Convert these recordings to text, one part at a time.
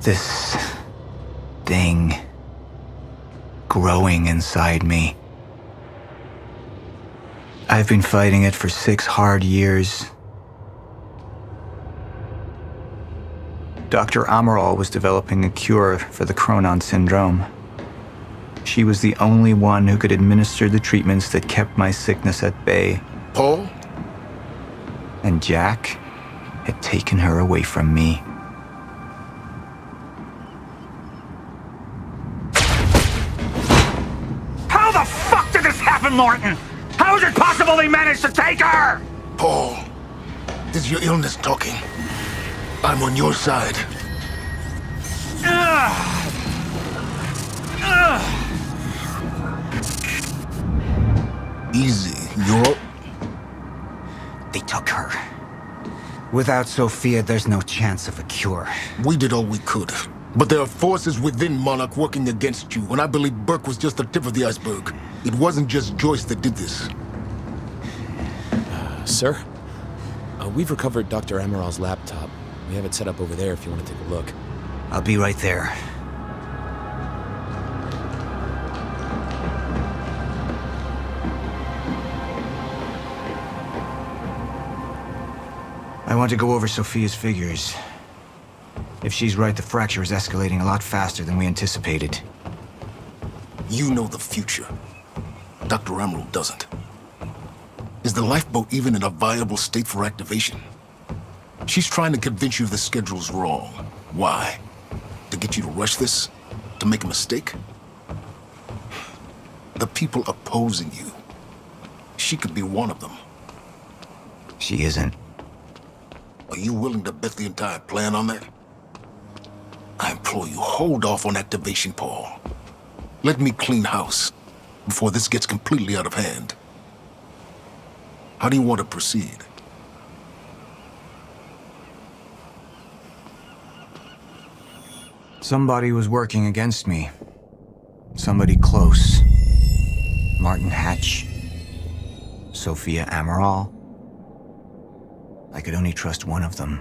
This thing growing inside me. I've been fighting it for 6 hard years. Dr. Amaral was developing a cure for the Cronon syndrome. She was the only one who could administer the treatments that kept my sickness at bay. Paul? And Jack had taken her away from me. How the fuck did this happen, Martin? How is it possible they managed to take her? Paul, this is your illness talking. I'm on your side. Easy, you're... They took her. Without Sofia, there's no chance of a cure. We did all we could. But there are forces within Monarch working against you, and I believe Burke was just the tip of the iceberg. It wasn't just Joyce that did this. Sir? We've recovered Dr. Amaral's laptop. We have it set up over there if you want to take a look. I'll be right there. I want to go over Sofia's figures. If she's right, the fracture is escalating a lot faster than we anticipated. You know the future. Dr. Amaral doesn't. Is the lifeboat even in a viable state for activation? She's trying to convince you the schedule's wrong. Why? To get you to rush this? To make a mistake? The people opposing you. She could be one of them. She isn't. Are you willing to bet the entire plan on that? I implore you, hold off on activation, Paul. Let me clean house before this gets completely out of hand. How do you want to proceed? Somebody was working against me. Somebody close. Martin Hatch. Sofia Amaral. I could only trust one of them.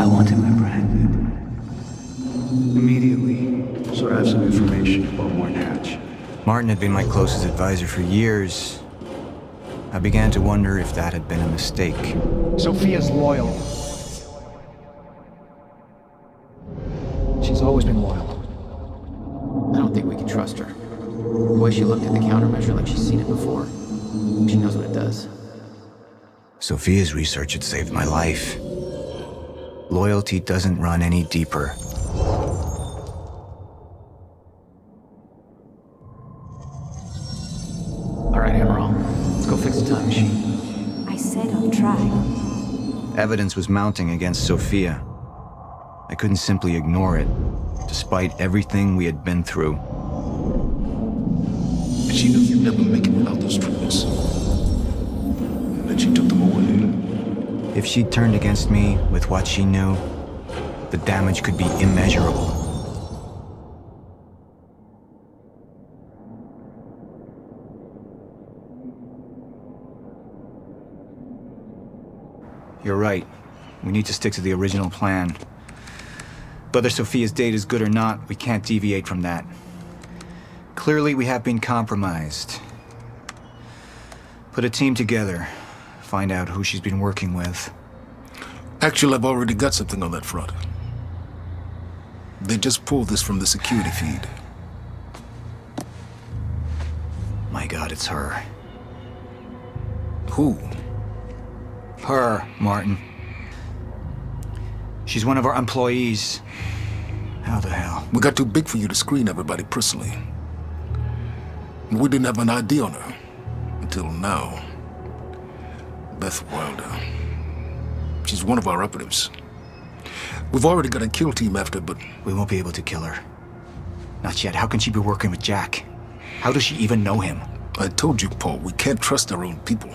I want him apprehended. Immediately. So I have some information about Martin Hatch. Martin had been my closest advisor for years. I began to wonder if that had been a mistake. Sofia's loyal. She's always been loyal. I don't think we can trust her. The way she looked at the countermeasure like she's seen it before. She knows what it does. Sofia's research had saved my life. Loyalty doesn't run any deeper. All right, Amaral. Let's go fix the time machine. I said I'll try. Evidence was mounting against Sofia. I couldn't simply ignore it, despite everything we had been through. And she knew you'd never make it without those treatments. And then she took them away. If she'd turned against me with what she knew, the damage could be immeasurable. You're right. We need to stick to the original plan. Whether Sofia's date is good or not, we can't deviate from that. Clearly, we have been compromised. Put a team together. Find out who she's been working with. Actually, I've already got something on that front. They just pulled this from the security feed. My God, it's her. Who? Her, Martin. She's one of our employees. How the hell? We got too big for you to screen everybody personally. And we didn't have an ID on her. Until now. Beth Wilder. She's one of our operatives. We've already got a kill team after, but... We won't be able to kill her. Not yet. How can she be working with Jack? How does she even know him? I told you, Paul, we can't trust our own people.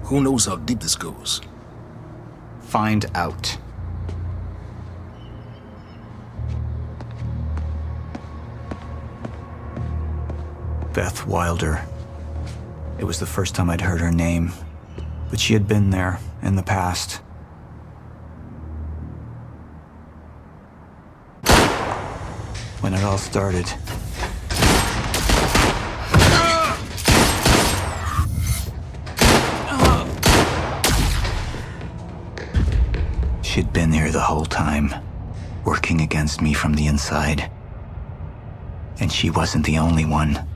Who knows how deep this goes? Find out. Beth Wilder. It was the first time I'd heard her name, but she had been there in the past. when it all started. She'd been here the whole time, working against me from the inside. And she wasn't the only one.